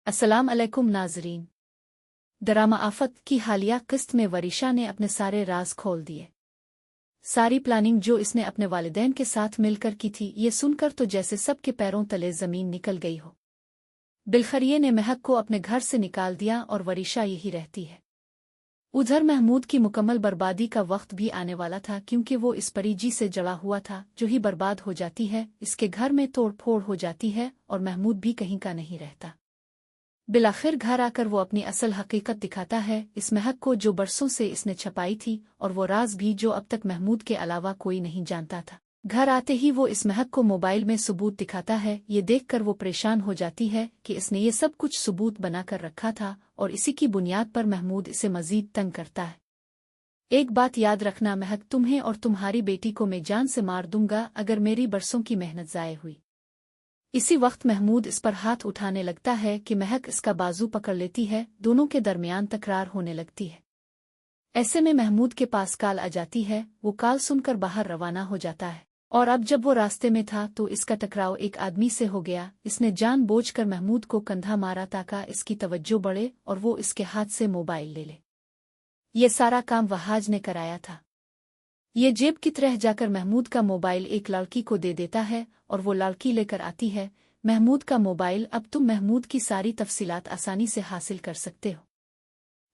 अस्सलाम अलैकुम नाजरीन। डरामा आफत की हालिया किस्त में वरीशा ने अपने सारे राज खोल दिए। सारी प्लानिंग जो इसने अपने वालिदैन के साथ मिलकर की थी, ये सुनकर तो जैसे सबके पैरों तले जमीन निकल गई हो। बिलखरिये ने महक को अपने घर से निकाल दिया और वरीशा यही रहती है। उधर महमूद की मुकम्मल बर्बादी का वक्त भी आने वाला था, क्योंकि वो इस परीजी से जड़ा हुआ था जो ही बर्बाद हो जाती है, इसके घर में तोड़ फोड़ हो जाती है और महमूद भी कहीं का नहीं रहता। बिलाखिर घर आकर वो अपनी असल हकीकत दिखाता है, इस महक को जो बरसों से इसने छपाई थी, और वो राज भी जो अब तक महमूद के अलावा कोई नहीं जानता था। घर आते ही वो इस महक को मोबाइल में सबूत दिखाता है। ये देखकर वो परेशान हो जाती है कि इसने ये सब कुछ सबूत बनाकर रखा था और इसी की बुनियाद पर महमूद इसे मजीद तंग करता है। एक बात याद रखना महक, तुम्हें और तुम्हारी बेटी को मैं जान से मार दूंगा अगर मेरी बरसों की मेहनत ज़ाय हुई। इसी वक्त महमूद इस पर हाथ उठाने लगता है कि महक इसका बाजू पकड़ लेती है। दोनों के दरमियान तकरार होने लगती है। ऐसे में महमूद के पास कॉल आ जाती है। वो कॉल सुनकर बाहर रवाना हो जाता है और अब जब वो रास्ते में था तो इसका टकराव एक आदमी से हो गया। इसने जानबूझकर महमूद को कंधा मारा ताकि इसकी तवज्जो बढ़े और वो इसके हाथ से मोबाइल ले ले। ये सारा काम वहाज ने कराया था। ये जेब की तरह जाकर महमूद का मोबाइल एक लड़की को दे देता है और वो लड़की लेकर आती है महमूद का मोबाइल। अब तुम महमूद की सारी तफसीलात आसानी से हासिल कर सकते हो।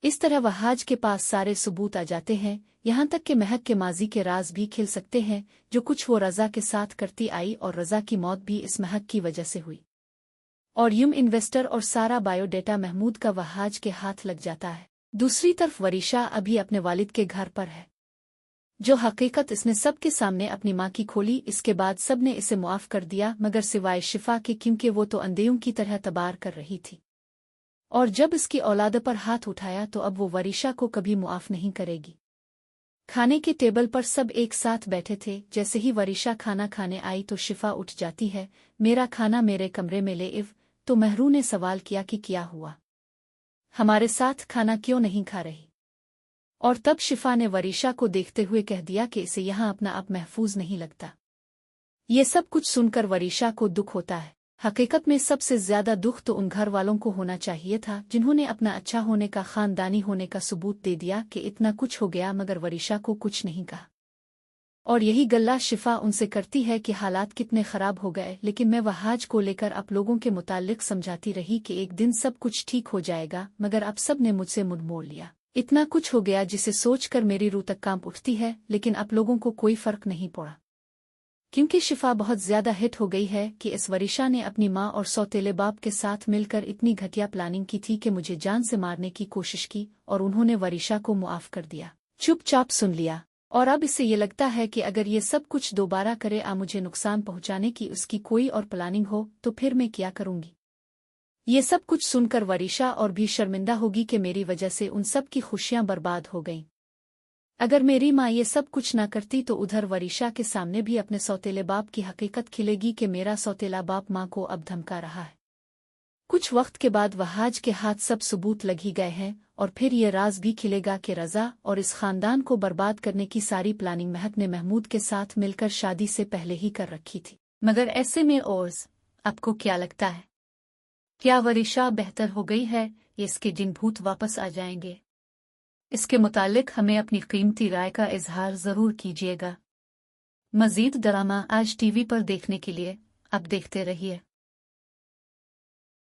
इस तरह वहाज के पास सारे सबूत आ जाते हैं, यहाँ तक कि महक के माजी के राज भी खिल सकते हैं। जो कुछ वो रज़ा के साथ करती आई और रज़ा की मौत भी इस महक की वजह से हुई। और यूम इन्वेस्टर और सारा बायोडेटा महमूद का वहाज के हाथ लग जाता है। दूसरी तरफ वरीशा अभी अपने वालिद के घर पर है। जो हकीकत इसने सबके सामने अपनी माँ की खोली, इसके बाद सब ने इसे मुआफ कर दिया मगर सिवाय शिफा के, क्योंकि वो तो अंधेयों की तरह तबार कर रही थी। और जब इसकी औलाद पर हाथ उठाया तो अब वो वरीशा को कभी मुआफ नहीं करेगी। खाने के टेबल पर सब एक साथ बैठे थे। जैसे ही वरीशा खाना खाने आई तो शिफा उठ जाती है। मेरा खाना मेरे कमरे में ले इव। तो महरू ने सवाल किया कि क्या हुआ, हमारे साथ खाना क्यों नहीं खा रही। और तब शिफा ने वरीशा को देखते हुए कह दिया कि इसे यहाँ अपना आप महफूज नहीं लगता। ये सब कुछ सुनकर वरीशा को दुख होता है। हकीकत में सबसे ज्यादा दुख तो उन घर वालों को होना चाहिए था जिन्होंने अपना अच्छा होने का, खानदानी होने का सबूत दे दिया कि इतना कुछ हो गया मगर वरीशा को कुछ नहीं कहा। और यही गल्ला शिफा उनसे करती है कि हालात कितने खराब हो गए, लेकिन मैं वहाज को लेकर आप लोगों के मुतालिक समझाती रही कि एक दिन सब कुछ ठीक हो जाएगा, मगर अब सब ने मुझसे मुंह मोड़ लिया। इतना कुछ हो गया जिसे सोचकर मेरी रूह तक कांप उठती है, लेकिन आप लोगों को कोई फर्क नहीं पड़ा, क्योंकि शिफा बहुत ज्यादा हिट हो गई है कि इस वरीशा ने अपनी माँ और सौतेले बाप के साथ मिलकर इतनी घटिया प्लानिंग की थी कि मुझे जान से मारने की कोशिश की और उन्होंने वरीशा को मुआफ कर दिया, चुपचाप सुन लिया। और अब इसे ये लगता है कि अगर ये सब कुछ दोबारा करे मुझे नुकसान पहुंचाने की उसकी कोई और प्लानिंग हो तो फिर मैं क्या करूंगी। ये सब कुछ सुनकर वरीशा और भी शर्मिंदा होगी कि मेरी वजह से उन सब की खुशियां बर्बाद हो गईं। अगर मेरी माँ ये सब कुछ ना करती तो उधर वरीशा के सामने भी अपने सौतेले बाप की हकीकत खिलेगी कि मेरा सौतेला बाप माँ को अब धमका रहा है। कुछ वक्त के बाद वहाज के हाथ सब सबूत लग ही गए हैं और फिर ये राज भी खिलेगा कि रज़ा और इस खानदान को बर्बाद करने की सारी प्लानिंग महक ने महमूद के साथ मिलकर शादी से पहले ही कर रखी थी। मगर ऐसे में ओर्स, आपको क्या लगता है, क्या वरीशा बेहतर हो गई है या इसके जिन भूत वापस आ जाएंगे? इसके मुतालिक हमें अपनी कीमती राय का इजहार जरूर कीजिएगा। मजीद ड्रामा आज टीवी पर देखने के लिए आप देखते रहिए।